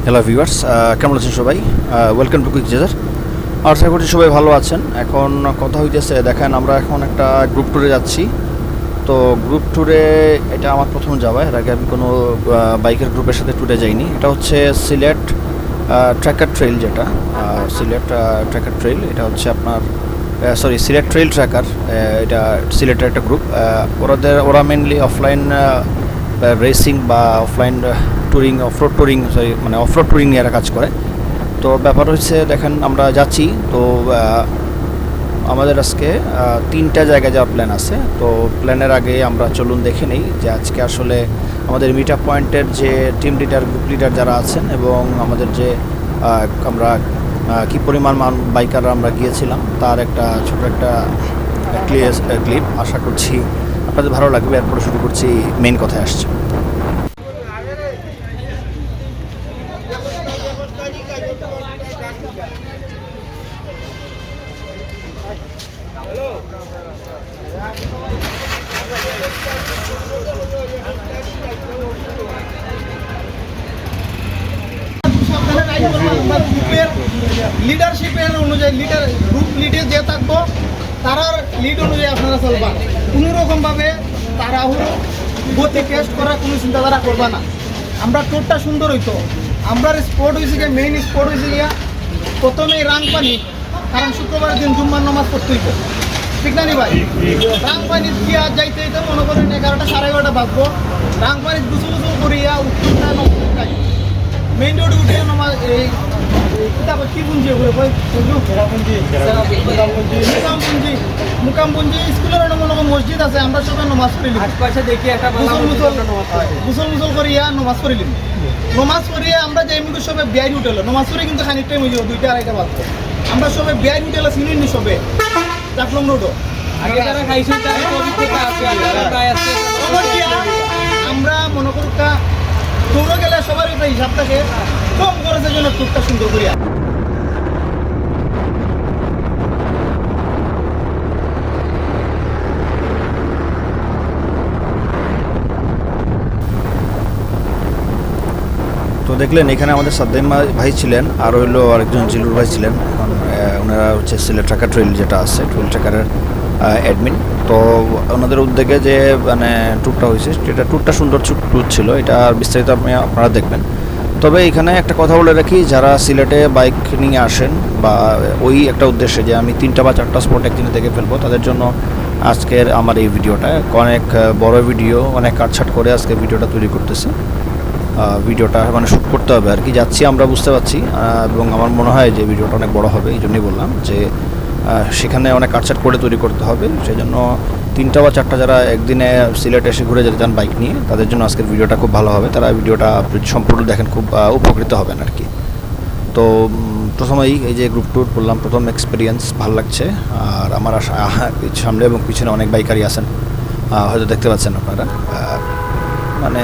Hello viewers, কেমন আছেন সবাই? ওয়েলকাম টু কুইক জেজার। আশা করছি সবাই ভালো আছেন। এখন কথা হইতেছে, দেখেন আমরা এখন একটা গ্রুপ ট্যুরে যাচ্ছি। তো গ্রুপ ট্যুরে এটা আমার প্রথম যাওয়া, এর আগে আমি কোনো বাইকের গ্রুপের সাথে ট্যুরে যাইনি। এটা হচ্ছে সিলেট ট্র্যাকার ট্রেইল, যেটা সিলেট ট্র্যাকার ট্রেইল। এটা হচ্ছে আপনার সিলেট ট্রেইল ট্র্যাকার। এটা সিলেটের একটা গ্রুপ। ওরা মেনলি অফলাইন রেসিং বা অফলাইন ট্যুরিং, অফরোড ট্যুরিং, মানে অফরোড ট্যুরিং নিয়ে এরা কাজ করে। তো ব্যাপার হচ্ছে, দেখেন আমরা যাচ্ছি। তো আমাদের আজকে 3টা জায়গায় যাওয়ার প্ল্যান আছে। তো প্ল্যানের আগে আমরা চলুন দেখে নিই যে আজকে আসলে আমাদের মিট আপ পয়েন্টের যে টিম লিডার, গ্রুপ লিডার যারা আছেন, এবং আমাদের যে আমরা কী পরিমাণ বাইকাররা আমরা গিয়েছিলাম তার একটা ছোট একটা ক্লিপ। আশা করছি আপনাদের ভালো লাগবে। এরপরে শুরু করছি, মেইন কথায় আসছে। লিডারশিপের অনুযায়ী গ্রুপ লিডে যে থাকবো তারার লিড অনুযায়ী আপনারা চলবা। কোনো রকমভাবে তাড়াহুড়ো গতি টেস্ট করার কোনো চিন্তাধারা করবা না। আমরা ট্যুরটা সুন্দর হইতো। আমরা স্পট হয়েছে গিয়ে, মেইন স্পট হয়েছে গিয়া প্রথমেই রাংপানি, কারণ শুক্রবারের দিন জুম্মার নামাজ পড়তে হইতো, ঠিক না নি ভাই? রাংপানি গিয়া যাইতে যাইতে মনে করেন 11টা সাড়ে 11টা বাজবো। রাংপানি গুছু করিয়া উত্তরটা নয় মেইন রোড উঠে এই কি পুঞ্জি মুকামপুঞ্জি স্কুলের মনে মসজিদ আছে। আমরা সবাই নমাজ পড়িলি, গুসল মুসল করিয়া নমাজ পড়িলি। নমাজ পড়িয়া আমরা যে এমনি সবাই বিয়ার উঠেলো। নমাজ পড়ে কিন্তু খানিক টাইম হয়ে যাবো, 2টা 2:30 বাজবো। আমরা সবাই বিয়ার উঠেলো, চিনি সবে চাকলং রোডও আমরা মনে করুকা দৌড়ে গেলে সবার একটা হিসাব থাকে, কম খরচের জন্য টুকটা সুন্দর করিয়া। তো দেখলেন এখানে আমাদের সাদ্দাম ভাই ছিলেন, আর হইলো আরেকজন জিলুর ভাই ছিলেন। এখন ওনারা হচ্ছে সিলেট ট্র্যাকার ট্রেইল যেটা আছে, ট্রেইল ট্র্যাকারের অ্যাডমিন। তো ওনাদের উদ্যোগে যে মানে ট্যুরটা হয়েছে, ট্যুরটা সুন্দর ট্যুর ছিল। এটা বিস্তারিত আপনারা দেখবেন। তবে এখানে একটা কথা বলে রাখি, যারা সিলেটে বাইক নিয়ে আসেন বা ওই একটা উদ্দেশ্যে যে আমি 3টা বা 4টা স্পট একদিনে দেখে ফেলবো, তাদের জন্য আজকের আমার এই ভিডিওটা অনেক বড় ভিডিও, অনেক কাটছাট করে আজকে ভিডিওটা তৈরি করতেছি। ভিডিওটা মানে শ্যুট করতে হবে আর কি। যাচ্ছি আমরা বুঝতে পারছি, এবং আমার মনে হয় যে ভিডিওটা অনেক বড় হবে। এই জন্যই বললাম যে সেখানে অনেক কাটছাট করে তৈরি করতে হবে। সেই জন্য 3টা বা 4টা যারা একদিনে সিলেট এসে ঘুরে যেতে চান বাইক নিয়ে, তাদের জন্য আজকের ভিডিওটা খুব ভালো হবে। তারা ভিডিওটা যদি সম্পূর্ণ দেখেন খুব উপকৃত হবেন আর কি। তো প্রথমেই এই যে গ্রুপ ট্যুর করলাম, প্রথম এক্সপিরিয়েন্স ভালো লাগছে। আর আমার সামনে এবং পিছনে অনেক বাইকারই আছেন, হয়তো দেখতে পাচ্ছেন আপনারা। মানে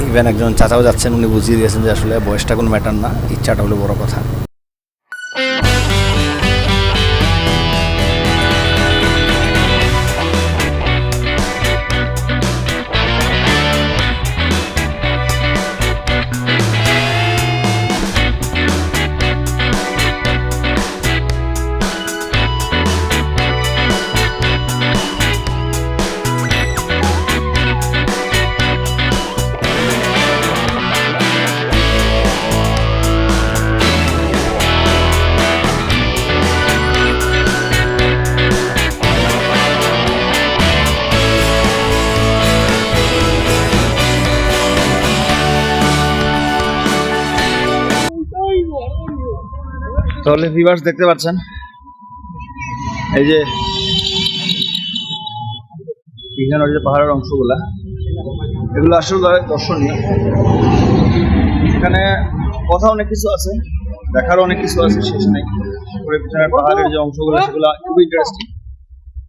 ইভেন একজন চাচাও যাচ্ছেন, উনি বুঝিয়ে দিয়েছেন যে আসলে বয়সটা কোনো ম্যাটার না, ইচ্ছাটা হলো বড় কথা। তাহলে ভিউয়ার্স দেখতে পাচ্ছেন, এই যে এখানে যে পাহাড়ের অংশগুলা, এগুলো আসলে দর্শনীয়। এখানে কথা অনেক কিছু আছে, দেখার অনেক কিছু আছে, শেষ নেই। পিছনের পাহাড়ের যে অংশগুলো, সেগুলো খুবই ইন্টারেস্টিং।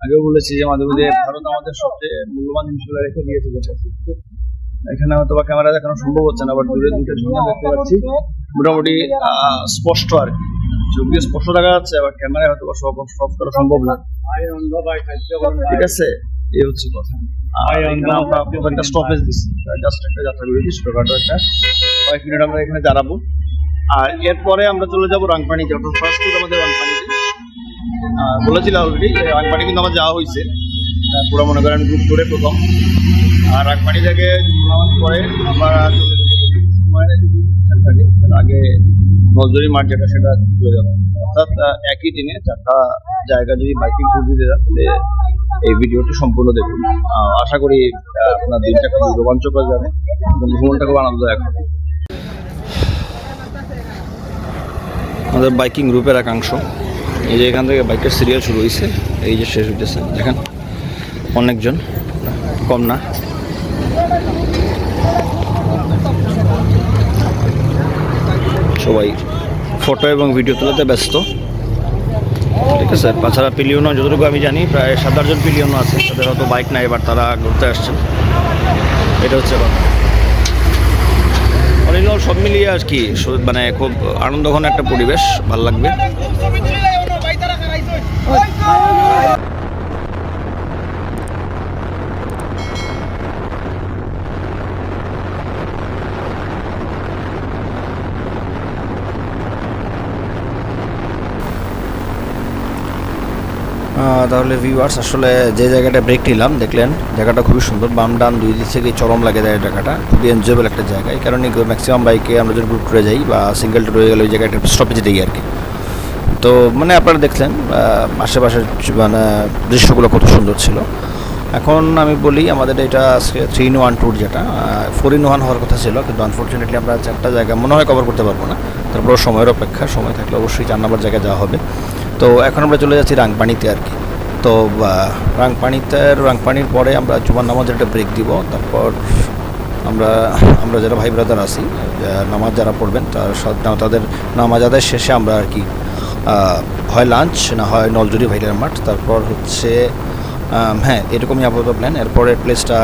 আগেও বলেছি যে মাঝে মাঝে ভারত আমাদের সবচেয়ে মূল্যবান জিনিসগুলো রেখে দিয়েছে। এখানে হয়তো বা ক্যামেরা দেখানো সম্ভব হচ্ছে না, বাট দূরে 2টা ঝর্ণা দেখতে পাচ্ছি, মোটামুটি স্পষ্ট আর কি। চোখ দিয়ে স্পষ্ট দেখা যাচ্ছে, আবার ক্যামেরায় হয়তো সব করা সম্ভব না, ঠিক আছে? এই হচ্ছে কথা। আমরা একটা স্টপেজ দিচ্ছি, জাস্ট একটা যাত্রা বিরতি, ছোটখাটো একটা কয়েক মিনিট আমরা এখানে দাঁড়াবো। আর এরপরে আমরা চলে যাবো রাংপানিতে, অর্থাৎ ফার্স্ট ট্যুর আমাদের রাংপানিতে। বলেছিলাম অলরেডি যে রাংপানি কিন্তু আমার যাওয়া হয়েছে, পুরো মনে করেন গ্রুপ ট্যুরে প্রথম। আর রাংপানি থেকে নামাজ পরে আমরা আগে নজরি মাঠ যেটা সেটা চলে যাবো। অর্থাৎ একই দিনে 4টা জায়গা যদি বাইকিং ট্যুর দিতে যান তাহলে এই ভিডিওটি সম্পূর্ণ দেখুন। আশা করি আপনার দিনটা খুব রোমাঞ্চকর যাবে এবং ভ্রমণটা খুব আনন্দদায়ক হবে। আমাদের বাইকিং গ্রুপের একাংশ, এই যে এখান থেকে বাইকের সিরিয়াল শুরু হয়েছে, এই যে শেষ হইতেছে, দেখেন অনেকজন, কম না। সবাই ফটো এবং ভিডিও তোলাতে ব্যস্ত, ঠিক আছে। তাছাড়া পিলিয়নও যতটুকু আমি জানি প্রায় 7-8 জন পিলিয়নও আছে, তাদের হয়তো বাইক নাই, এবার তারা ঘুরতে আসছেন, এটা হচ্ছে কথা। অনিল সব মিলিয়ে আর কি মানে খুব আনন্দঘন একটা পরিবেশ, ভালো লাগবে। তাহলে ভিউয়ার্স, আসলে যে জায়গাটা ব্রেক নিলাম দেখলেন, জায়গাটা খুবই সুন্দর, বাম ডান দুই দিক থেকে চরম লাগে যায় জায়গাটা, খুবই এনজয়েবল একটা জায়গা। এই কারণে ম্যাক্সিমাম বাইকে আমরা যদি গ্রুপ ট্যুরে যাই বা সিঙ্গেল ট্যুর হয়ে গেলে ওই জায়গাটা স্টপেজে দিই আর কি। তো মানে আপনারা দেখলেন আশেপাশের মানে দৃশ্যগুলো কত সুন্দর ছিল। এখন আমি বলি আমাদের এটা আজকে 3-in-1 ট্যুর, যেটা 4-in-1 হওয়ার কথা ছিল, কিন্তু আনফর্চুনেটলি আমরা 4টা জায়গা মনে হয় কভার করতে পারবো না। তারপর সময়ের অপেক্ষা, সময় থাকলে অবশ্যই 4 নম্বর জায়গায় যাওয়া হবে। তো এখন আমরা চলে যাচ্ছি রাংপানিতে আর কি। তো রাংপানির পরে আমরা জুমার নামাজের একটা ব্রেক দিব। তারপর আমরা যারা ভাই ব্রাদার আছি, নামাজ যারা পড়বেন তাদের নামাজ আদায় শেষে আমরা আর কি হয় লাঞ্চ, না হয় নলজুরি ভাইলের মাঠ, তারপর হচ্ছে হ্যাঁ এরকমই আপাতত প্ল্যান। এরপরে প্লেসটা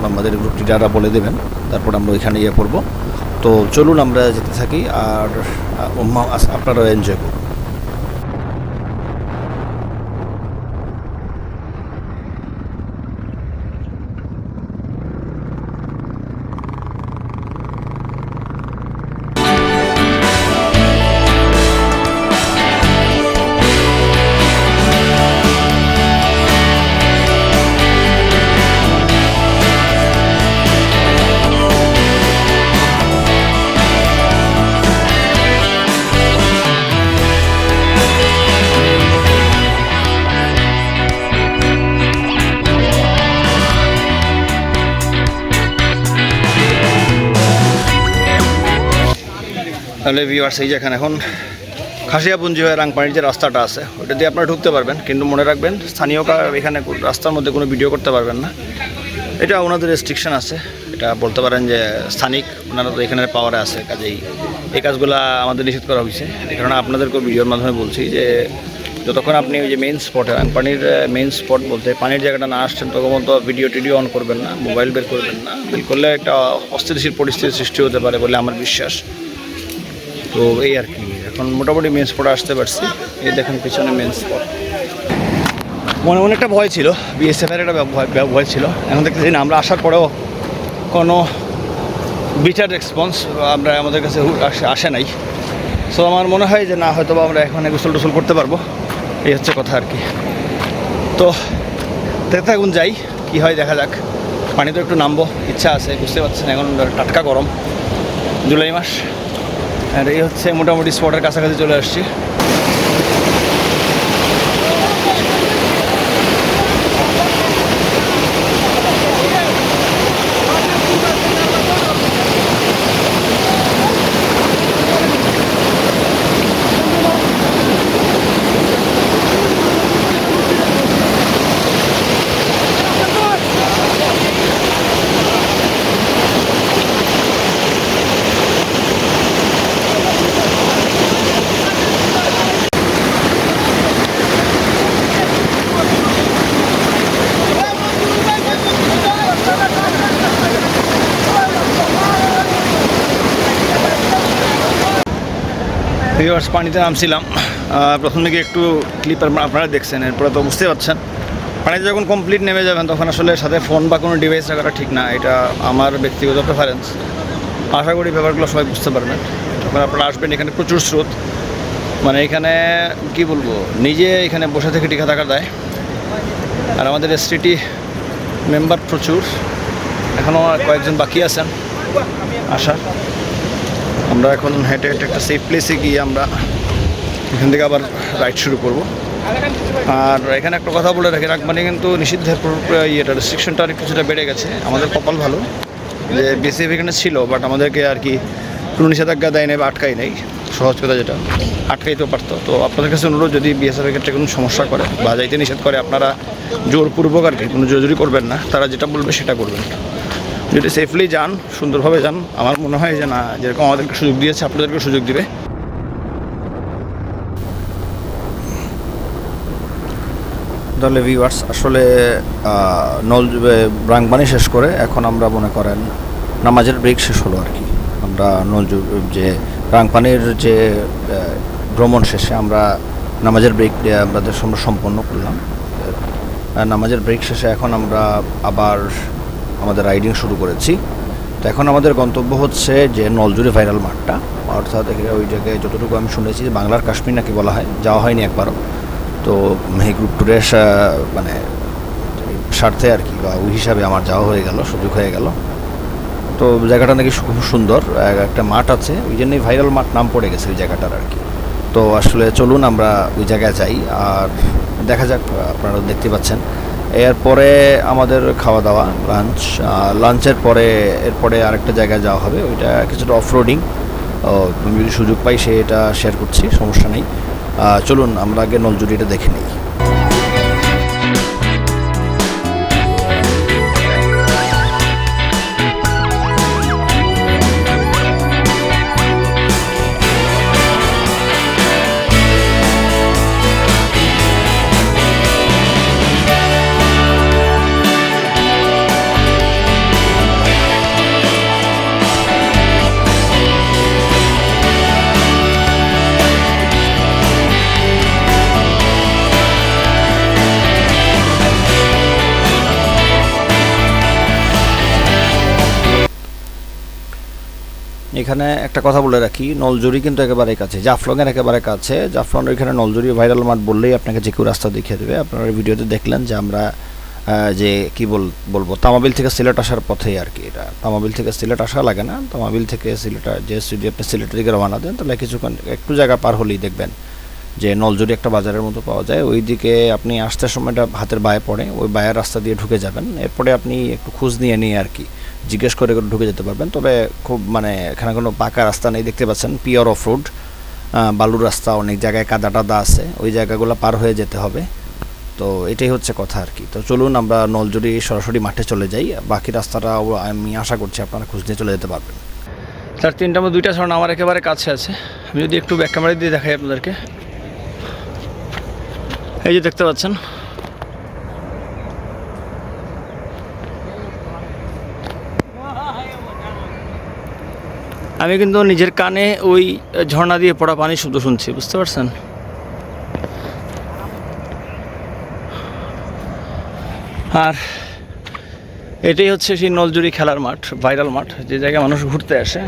আমাদের গ্রুপ লিডাররা বলে দেবেন, তারপর আমরা ওইখানে ইয়ে করবো। তো চলুন আমরা যেতে থাকি আর আপনারা এনজয় করুন। তাহলে ভিউয়ার্স, এই যেখানে এখন খাসিয়াপুঞ্জি হয়ে রাংপানির যে রাস্তাটা আছে ওটা দিয়ে আপনারা ঢুকতে পারবেন, কিন্তু মনে রাখবেন স্থানীয় এখানে রাস্তার মধ্যে কোনো ভিডিও করতে পারবেন না। এটা ওনাদের রেস্ট্রিকশন আছে, এটা বলতে পারেন যে স্থানিক, ওনারা তো এখানে পাওয়ারে আছে, কাজেই এই কাজগুলো আমাদের নিষেধ করা হয়েছে। এই কারণে আপনাদেরকেও ভিডিওর মাধ্যমে বলছি যে যতক্ষণ আপনি ওই যে মেইন স্পটে, রাংপানির মেইন স্পট বলতে পানির জায়গাটা না আসছেন তখন তো ভিডিও অন করবেন না, মোবাইল বের করবেন না। বের করলে একটা অস্থিতিশীল পরিস্থিতির সৃষ্টি হতে পারে বলে আমার বিশ্বাস। তো এই আর কি, এখন মোটামুটি মেন স্পটে আসতে পারছি। এই দেখেন পিছনে মেন স্পট। মনে মনে একটা ভয় ছিল, বিএসএফের একটা ভয় ছিল। এখন দেখতেছি না, আমরা আসার পরেও কোনো বিচার রেসপন্স আমাদের কাছে আসে নাই। সো আমার মনে হয় যে না, হয়তো বা আমরা এখন গোসল টোসল করতে পারবো, এই হচ্ছে কথা আর কি। তো দেখতে থাকুন, যাই কী হয় দেখা যাক। পানি তো একটু নামবো ইচ্ছা আছে, বুঝতে পারছেন এখন টাটকা গরম, জুলাই মাস। আর এই হচ্ছে মোটামুটি স্পটের কাছাকাছি চলে আসছি। ভিউয়ার্স, পানিতে নামছিলাম, প্রথম দিকে একটু ক্লিপ আপনারা দেখছেন, এরপরে তো বুঝতে পারছেন পানিতে যখন কমপ্লিট নেমে যাবেন তখন আসলে সাথে ফোন বা কোনো ডিভাইস রাখাটা ঠিক না। এটা আমার ব্যক্তিগত প্রেফারেন্স। আশা করি ব্যাপারগুলো সবাই বুঝতে পারবেন। যখন আপনারা আসবেন এখানে প্রচুর স্রোত, মানে এখানে কি বলবো, নিজে এখানে বসে থেকে টিকা থাকা যায়। আর আমাদের এসটিটি মেম্বার প্রচুর, এখনও কয়েকজন বাকি আছেন আসার। আমরা এখন হেঁটে হেঁটে একটা সেফ প্লেসে গিয়ে আমরা এখান থেকে আবার রাইড শুরু করব। আর এখানে একটা কথা বলে রাখি, রাগমানি কিন্তু নিষিদ্ধের ইয়েটা রেস্ট্রিকশনটা আর কিছুটা বেড়ে গেছে। আমাদের কপাল ভালো যে বিএসএফ এখানে ছিল, বাট আমাদেরকে আর কি কোনো নিষেধাজ্ঞা দেয় নাই বা আটকাই নেই, সহজ কথা যেটা, আটকাইতেও পারতো। তো আপনাদের কাছে অনুরোধ, যদি বিএসএফের ক্ষেত্রে কোনো সমস্যা করে বা যাইতে নিষেধ করে, আপনারা জোরপূর্বক আর কি কোনো জোরাজুরি করবেন না, তারা যেটা বলবে সেটা করবেন। যদি সেফলি যান, সুন্দরভাবে যান, আমার মনে হয় যে না, যেরকম আমাদেরকে সুযোগ দিয়েছে আপনাদেরকেও সুযোগ দিবে। তাহলে ভিউয়ার্স, আসলে রাংবানি শেষ করে এখন আমরা মনে করেন নামাজের ব্রেক শেষ হলো আর কি। আমরা যে রাংপানির যে ভ্রমণ শেষে আমরা নামাজের ব্রেক আমাদের সম্পন্ন করলাম। নামাজের ব্রেক শেষে এখন আমরা আবার আমাদের রাইডিং শুরু করেছি। তো এখন আমাদের গন্তব্য হচ্ছে যে নলজুরি ভাইরাল মাঠটা, অর্থাৎ ওই জায়গায় যতটুকু আমি শুনেছি যে বাংলার কাশ্মীর নাকি বলা হয়, যাওয়া হয়নি একবারও। তো এই গ্রুপ ট্যুরের মানে স্বার্থে আর কি, বা ওই হিসাবে আমার যাওয়া হয়ে গেল, সুযোগ হয়ে গেল। তো জায়গাটা নাকি খুব সুন্দর, একটা মাঠ আছে, ওই জন্যই ভাইরাল মাঠ নাম পড়ে গেছে ওই জায়গাটার আর কি। তো আসলে চলুন আমরা ওই জায়গায় যাই, আর দেখা যাক, আপনারা দেখতে পাচ্ছেন। এরপরে আমাদের খাওয়া দাওয়া, লাঞ্চের পরে এরপরে আরেকটা জায়গায় যাওয়া হবে, ওইটা কিছুটা অফরোডিং। তুমি যদি সুযোগ পাই সেটা শেয়ার করছি, সমস্যা নেই। চলুন আমরা আগে নলজুরিটা দেখে নিই। এখানে একটা কথা বলে রাখি, নলজুরি কিন্তু একেবারে কাছে, জাফলংয়ের একেবারে কাছে। জাফলং এখানে নলজুরি ভাইরাল মাঠ বললেই আপনাকে যে কেউ রাস্তা দেখিয়ে দেবে। আপনারা ভিডিওতে দেখলেন যে আমরা যে কি বলবো, তামাবিল থেকে সিলেট আসার পথেই আর কি। এটা তামাবিল থেকে সিলেট আসা লাগে না, তামাবিল থেকে সিলেট, যে যদি আপনি সিলেটের দিকে রওনা দেন, তাহলে কিছুক্ষণ একটু জায়গা পার হলেই দেখবেন যে নলজুরি একটা বাজারের মতো পাওয়া যায়। ওই দিকে আপনি আসতে সময়টা হাতের বায়ে পড়ে, ওই বায়ের রাস্তা দিয়ে ঢুকে যাবেন। এরপরে আপনি একটু খোঁজ নিয়ে আর কি জিজ্ঞেস করে ঢুকে যেতে পারবেন। তবে খুব মানে এখানে কোনো পাকা রাস্তা নেই, দেখতে পাচ্ছেন পিওর অফ রোড, বালুর রাস্তা, অনেক জায়গায় কাদা টাদা আছে, ওই জায়গাগুলো পার হয়ে যেতে হবে। তো এটাই হচ্ছে কথা আর কি। তো চলুন আমরা নলজুরি সরাসরি মাঠে চলে যাই, বাকি রাস্তাটা আমি আশা করছি আপনারা খোঁজ নিয়ে চলে যেতে পারবেন। তার তিনটার মধ্যে দুইটা ঝর্ণা আমার একেবারে কাছে আছে। আমি যদি একটু ব্যাক ক্যামেরা দিয়ে দেখাই আপনাদেরকে, এই যে দেখতে পাচ্ছেন, আমি কিন্তু নিজের কানে ওই ঝর্ণা দিয়ে পড়া পানির শব্দ শুনছি, বুঝতে পারছেন? আর এটাই হচ্ছে সেই নলজুরি খেলার মাঠ, ভাইরাল মাঠ, যে জায়গায় মানুষ ঘুরতে আসে।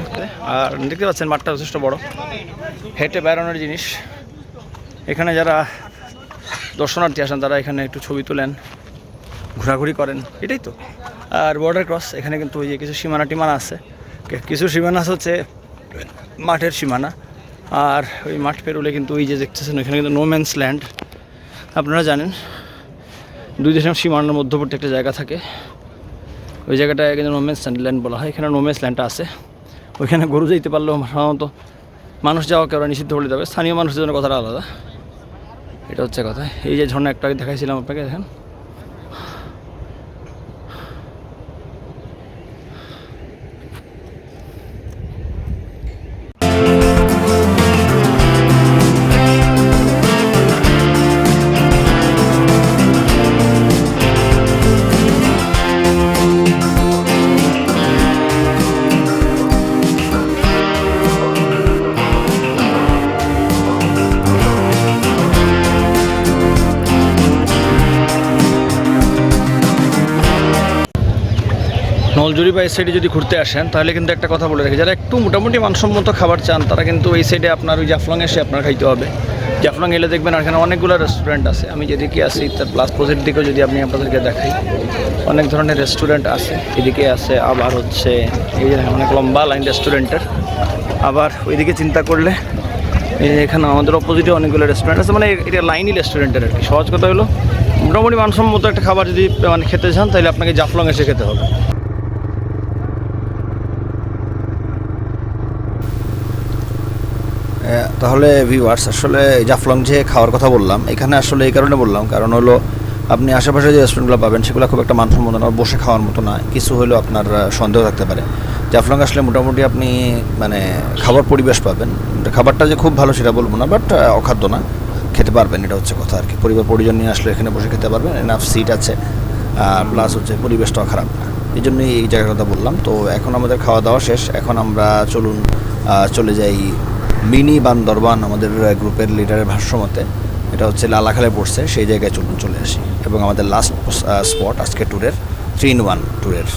আর দেখতে পাচ্ছেন মাঠটা যথেষ্ট বড়, হেঁটে বেড়ানোর জিনিস। এখানে যারা দর্শনার্থী আসেন তারা এখানে একটু ছবি তোলেন, ঘোরাঘুরি করেন, এটাই তো। আর বর্ডার ক্রস, এখানে কিন্তু ওই যে কিছু সীমানা টিমানা আছে, কিছু সীমানা হচ্ছে মাঠের সীমানা। আর ওই মাঠ পেরোলে কিন্তু ওই যে দেখতেছেন ওইখানে কিন্তু নোম্যান্স ল্যান্ড। আপনারা জানেন দুই দেশের সীমানার মধ্যবর্তী একটা জায়গা থাকে, ওই জায়গাটায় কিন্তু নোম্যান্স ল্যান্ড বলা হয়। এখানে নোম্যান্স ল্যান্ডটা আছে, ওইখানে গরু যেতে পারলেও সাধারণত মানুষ যাওয়াকে ওরা নিষিদ্ধ বলে যাবে, স্থানীয় মানুষের জন্য কথাটা আলাদা। এটা হচ্ছে কথা। এই যে ঝর্ণা একটু আগে দেখাইছিলাম আপনাকে, দেখেন। নলজুরি বা এই সাইডে যদি ঘুরতে আসেন তাহলে কিন্তু একটা কথা বলে রাখি, যারা একটু মোটামুটি মানসম্মত খাবার চান তারা কিন্তু এই সাইডে আপনার ওই জাফলং এসে আপনার খাইতে হবে। জাফলং এলে দেখবেন আর এখানে অনেকগুলো রেস্টুরেন্ট আছে। আমি যেদিকে আছি তার প্লাস পজির দিকেও যদি আপনি আপনাদেরকে দেখাই, অনেক ধরনের রেস্টুরেন্ট আছে। এদিকে আছে আবার হচ্ছে এই যে অনেক লম্বা লাইন রেস্টুরেন্টের। আবার ওইদিকে চিন্তা করলে এখানে আমাদের অপোজিটে অনেকগুলো রেস্টুরেন্ট আছে, মানে এটা লাইনই রেস্টুরেন্টের আর কি। সহজ কথা হলো মোটামুটি মানসম্মত একটা খাবার যদি মানে খেতে চান তাহলে আপনাকে জাফলং এসে খেতে হবে। তাহলে ভিউয়ার্স, আসলে জাফলং যে খাওয়ার কথা বললাম এখানে আসলে এই কারণে বললাম, কারণ হলো আপনি আশেপাশে যে রেস্টুরেন্টগুলো পাবেন সেগুলো খুব একটা মানসম্মত না, বসে খাওয়ার মতো না, কিছু হলেও আপনার সন্দেহ থাকতে পারে। জাফলং আসলে মোটামুটি আপনি মানে খাবার পরিবেশ পাবেন। খাবারটা যে খুব ভালো সেটা বলবো না, বাট অখাদ্য না, খেতে পারবেন, এটা হচ্ছে কথা আর কি। পরিবার পরিজন নিয়ে আসলে এখানে বসে খেতে পারবেন, এনাফ সিট আছে, প্লাস হচ্ছে পরিবেশটাও খারাপ না, এই জন্যই এই জায়গার কথা বললাম। তো এখন আমাদের খাওয়া দাওয়া শেষ, এখন আমরা চলে যাই মিনি বান্দরবান। আমাদের গ্রুপের লিডারের ভাষ্যমতে এটা হচ্ছে লালাখালে পড়ছে, সেই জায়গায় চলে আসি এবং আমাদের লাস্ট স্পট আজকে ট্যুরের 3-in-1 ট্যুরের।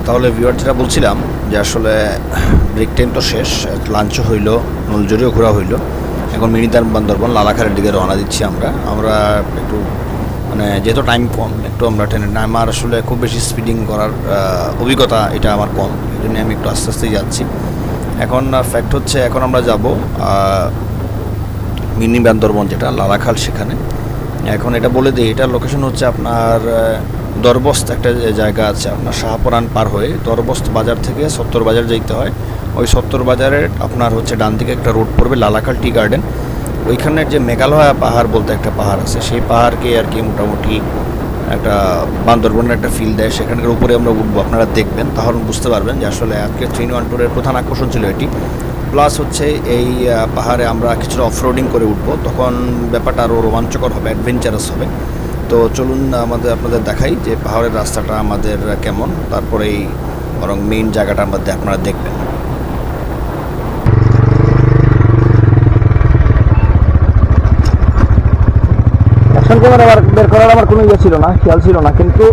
তাহলে ভিউয়ার যেটা বলছিলাম যে আসলে ব্রেক টাইম তো শেষ, লাঞ্চও হইলো, নলজুরিও ঘোরা হইলো, এখন মিনি বান্দরবান লালাখালের দিকে রওনা দিচ্ছি আমরা একটু মানে যেহেতু টাইম কম, একটু আমরা ট্রেনে আমার আসলে খুব বেশি স্পিডিং করার অভিজ্ঞতা এটা আমার কম, এই জন্য আমি একটু আস্তে আস্তেই যাচ্ছি। এখন ফ্যাক্ট হচ্ছে এখন আমরা যাব মিনি বান্দরবান যেটা লালাখাল, সেখানে। এখন এটা বলে দিই, এটার লোকেশন হচ্ছে আপনার দরবস্ত একটা জায়গা আছে, আপনার শাহপরান পার হয়ে দরবস্ত বাজার থেকে সত্তর বাজার যেতে হয়। ওই সত্তর বাজারের আপনার হচ্ছে ডান দিকে একটা রোড পড়বে, লালাখাল টি গার্ডেন। ওইখানের যে মেঘালয়া পাহাড় বলতে একটা পাহাড় আছে, সেই পাহাড়কে আর কি মোটামুটি একটা বান্দরবনের একটা ফিল দেয়। সেখানকার উপরে আমরা উঠবো, আপনারা দেখবেন, তাহলে বুঝতে পারবেন যে আসলে আজকে 3-in-1 ট্যুরের প্রধান আকর্ষণ ছিল এটি। প্লাস হচ্ছে এই পাহাড়ে আমরা কিছুটা অফরোডিং করে উঠবো, তখন ব্যাপারটা আরও রোমাঞ্চকর হবে, অ্যাডভেঞ্চারাস হবে। তো চলুন আপনাদের দেখাই যে পাহাড়ের রাস্তাটা আমাদের কেমন, তারপরেই বরং মেইন জায়গাটার মধ্যে আপনারা দেখবেন। অ্যাকশন ক্যামেরা বের করার আমার কোনো ইয়ে ছিল না, খেয়াল ছিল না, কিন্তু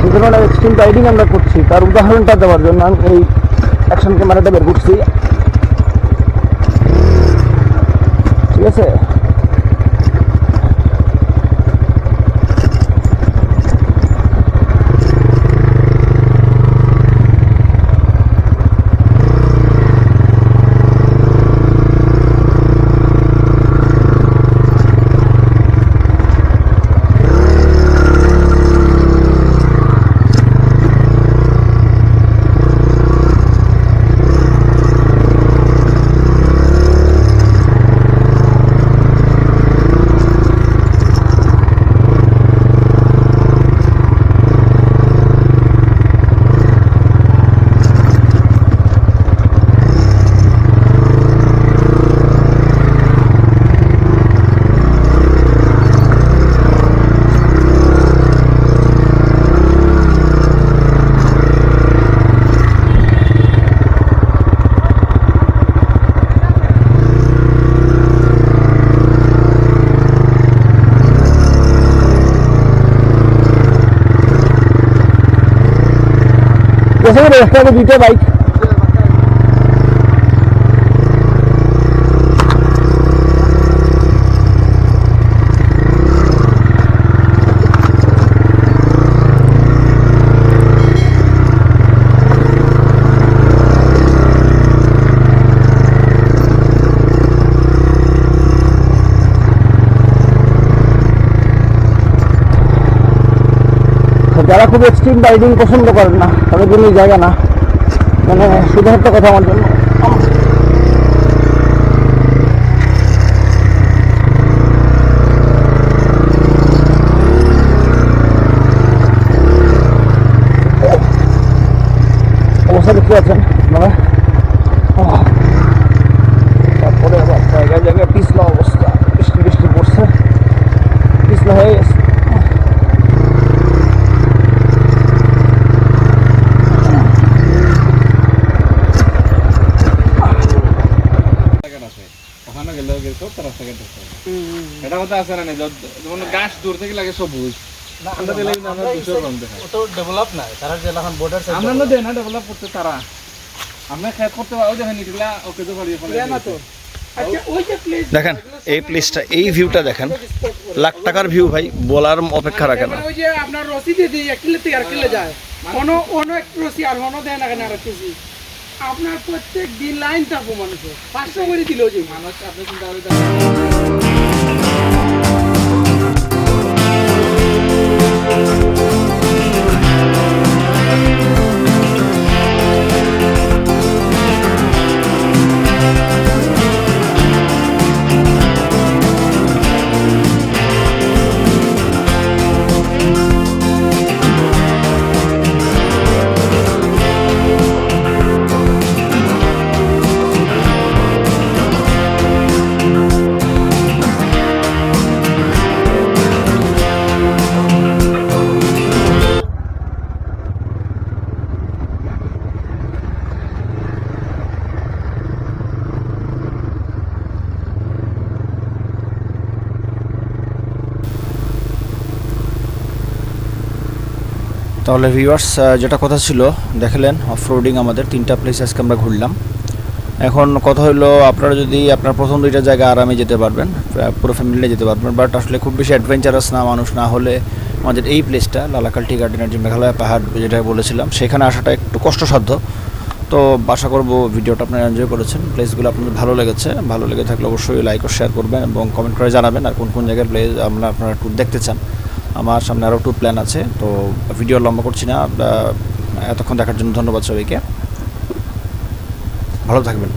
যে ধরনের এক্সট্রিম রাইডিং আমরা করছি তার উদাহরণটা দেওয়ার জন্য আমি এই অ্যাকশন ক্যামেরাটা বের করছি, ঠিক আছে। রাস্তা দুইটা বাইক যারা খুব এক্সট্রিম রাইডিং পছন্দ করেন না তাদের জন্য এই জায়গা না, মানে শুধুমাত্র কথা আমার জন্য। অবস্থা দেখতে পাচ্ছেন আপনারা, তারপরে আবার জায়গায় জায়গায় পিছলা অবস্থা, বৃষ্টি পড়ছে, পিছলা হয়ে গেছে। এটা কথা আছে না যেমন গাছ দূর থেকে লাগে সবুজ আমরা দিলে কিন্তু আমরা দুশো রং দেখাই তো ডেভেলপ নাই তারা যে এখন বর্ডার আমরা না দেয় না ডেভেলপ করতে তারা আমরা খেয়াল করতে পারো দেখেন নিটিলা ওকে তো বাড়িয়ে ফেলে না তো আচ্ছা ওই যে প্লেস দেখেন এই প্লেসটা, এই ভিউটা দেখেন, লাখ টাকার ভিউ ভাই, বলার অপেক্ষা রাখে না। ওই যে আপনার রসি দিয়ে দিয়ে এক কিলো থেকে আর কিলো যায় অন্য এক রসি আর অন্য দেয় না কেন আর কেজি আপনার প্রত্যেক দিন লাইন থাকবো মানুষের 500 করে দিল যে মানুষ আপনি চিন্তা করে তাহলে ভিউয়ার্স, যেটা কথা ছিল দেখলেন, অফরোডিং আমাদের 3টা প্লেস আজকে আমরা ঘুরলাম। এখন কথা হলো, আপনারা যদি আপনার প্রথম 2টা জায়গা আরামে যেতে পারবেন, পুরো ফ্যামিলি যেতে পারবেন, বাট আসলে খুব বেশি অ্যাডভেঞ্চারাস না মানুষ না হলে আমাদের এই প্লেসটা লালাকাল টি গার্ডেনের যে মেঘালয় পাহাড় যেটা বলেছিলাম, সেখানে আসাটা একটু কষ্টসাধ্য। তো আশা করব ভিডিওটা আপনারা এনজয় করেছেন, প্লেসগুলো আপনাদের ভালো লেগেছে। ভালো লেগে থাকলে অবশ্যই লাইক ও শেয়ার করবেন এবং কমেন্ট করে জানাবেন আর কোন কোন জায়গায় প্লেস আপনারা ট্যুর দেখতে চান। আমার সামনে আরও ট্যুর প্ল্যান আছে, তো ভিডিও লম্বা করছি না। এতক্ষণ দেখার জন্য ধন্যবাদ সবাইকে, ভালো থাকবেন।